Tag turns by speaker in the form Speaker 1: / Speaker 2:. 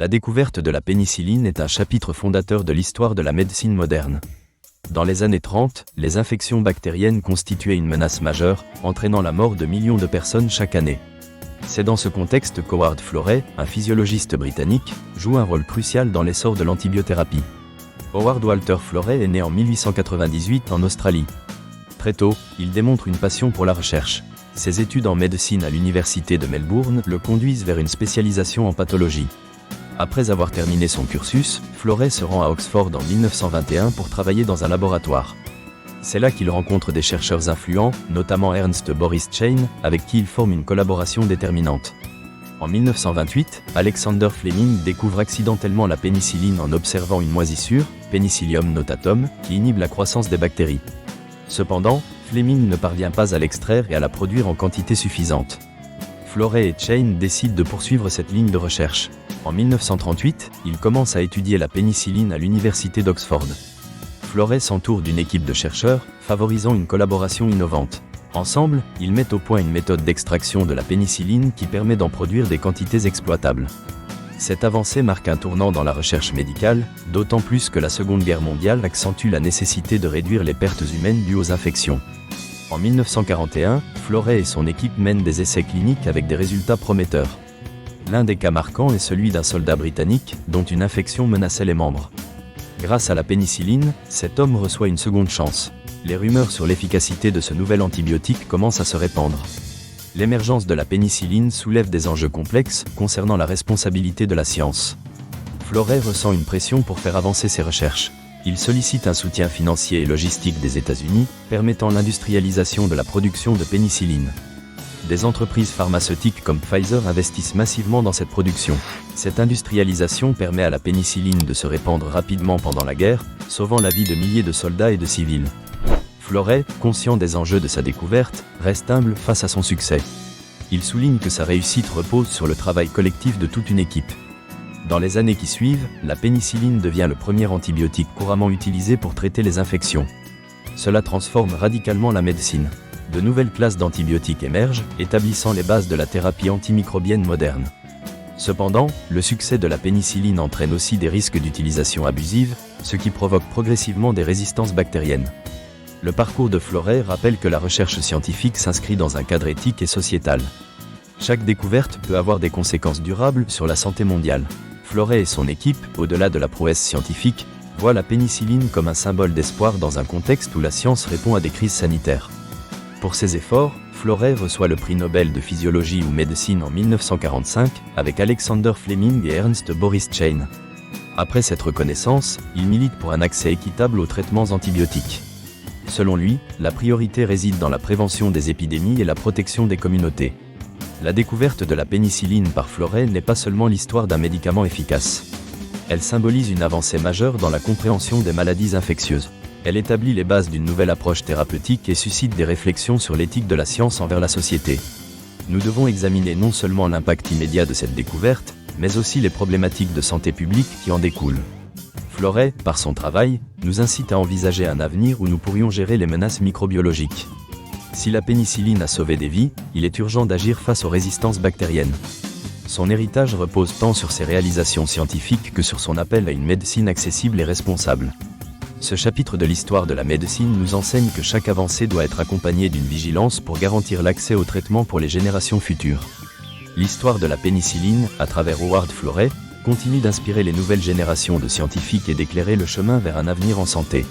Speaker 1: La découverte de la pénicilline est un chapitre fondateur de l'histoire de la médecine moderne. Dans les années 30, les infections bactériennes constituaient une menace majeure, entraînant la mort de millions de personnes chaque année. C'est dans ce contexte qu'Howard Florey, un physiologiste britannique, joue un rôle crucial dans l'essor de l'antibiothérapie. Howard Walter Florey est né en 1898 en Australie. Très tôt, il démontre une passion pour la recherche. Ses études en médecine à l'université de Melbourne le conduisent vers une spécialisation en pathologie. Après avoir terminé son cursus, Florey se rend à Oxford en 1921 pour travailler dans un laboratoire. C'est là qu'il rencontre des chercheurs influents, notamment Ernst Boris Chain, avec qui il forme une collaboration déterminante. En 1928, Alexander Fleming découvre accidentellement la pénicilline en observant une moisissure, Penicillium notatum, qui inhibe la croissance des bactéries. Cependant, Fleming ne parvient pas à l'extraire et à la produire en quantité suffisante. Florey et Chain décident de poursuivre cette ligne de recherche. En 1938, ils commencent à étudier la pénicilline à l'université d'Oxford. Florey s'entoure d'une équipe de chercheurs, favorisant une collaboration innovante. Ensemble, ils mettent au point une méthode d'extraction de la pénicilline qui permet d'en produire des quantités exploitables. Cette avancée marque un tournant dans la recherche médicale, d'autant plus que la Seconde Guerre mondiale accentue la nécessité de réduire les pertes humaines dues aux infections. En 1941, Florey et son équipe mènent des essais cliniques avec des résultats prometteurs. L'un des cas marquants est celui d'un soldat britannique, dont une infection menaçait les membres. Grâce à la pénicilline, cet homme reçoit une seconde chance. Les rumeurs sur l'efficacité de ce nouvel antibiotique commencent à se répandre. L'émergence de la pénicilline soulève des enjeux complexes concernant la responsabilité de la science. Florey ressent une pression pour faire avancer ses recherches. Il sollicite un soutien financier et logistique des États-Unis, permettant l'industrialisation de la production de pénicilline. Des entreprises pharmaceutiques comme Pfizer investissent massivement dans cette production. Cette industrialisation permet à la pénicilline de se répandre rapidement pendant la guerre, sauvant la vie de milliers de soldats et de civils. Florey, conscient des enjeux de sa découverte, reste humble face à son succès. Il souligne que sa réussite repose sur le travail collectif de toute une équipe. Dans les années qui suivent, la pénicilline devient le premier antibiotique couramment utilisé pour traiter les infections. Cela transforme radicalement la médecine. De nouvelles classes d'antibiotiques émergent, établissant les bases de la thérapie antimicrobienne moderne. Cependant, le succès de la pénicilline entraîne aussi des risques d'utilisation abusive, ce qui provoque progressivement des résistances bactériennes. Le parcours de Florey rappelle que la recherche scientifique s'inscrit dans un cadre éthique et sociétal. Chaque découverte peut avoir des conséquences durables sur la santé mondiale. Florey et son équipe, au-delà de la prouesse scientifique, voient la pénicilline comme un symbole d'espoir dans un contexte où la science répond à des crises sanitaires. Pour ses efforts, Florey reçoit le prix Nobel de physiologie ou médecine en 1945, avec Alexander Fleming et Ernst Boris Chain. Après cette reconnaissance, il milite pour un accès équitable aux traitements antibiotiques. Selon lui, la priorité réside dans la prévention des épidémies et la protection des communautés. La découverte de la pénicilline par Florey n'est pas seulement l'histoire d'un médicament efficace. Elle symbolise une avancée majeure dans la compréhension des maladies infectieuses. Elle établit les bases d'une nouvelle approche thérapeutique et suscite des réflexions sur l'éthique de la science envers la société. Nous devons examiner non seulement l'impact immédiat de cette découverte, mais aussi les problématiques de santé publique qui en découlent. Florey, par son travail, nous incite à envisager un avenir où nous pourrions gérer les menaces microbiologiques. Si la pénicilline a sauvé des vies, il est urgent d'agir face aux résistances bactériennes. Son héritage repose tant sur ses réalisations scientifiques que sur son appel à une médecine accessible et responsable. Ce chapitre de l'histoire de la médecine nous enseigne que chaque avancée doit être accompagnée d'une vigilance pour garantir l'accès aux traitements pour les générations futures. L'histoire de la pénicilline, à travers Howard Florey, continue d'inspirer les nouvelles générations de scientifiques et d'éclairer le chemin vers un avenir en santé.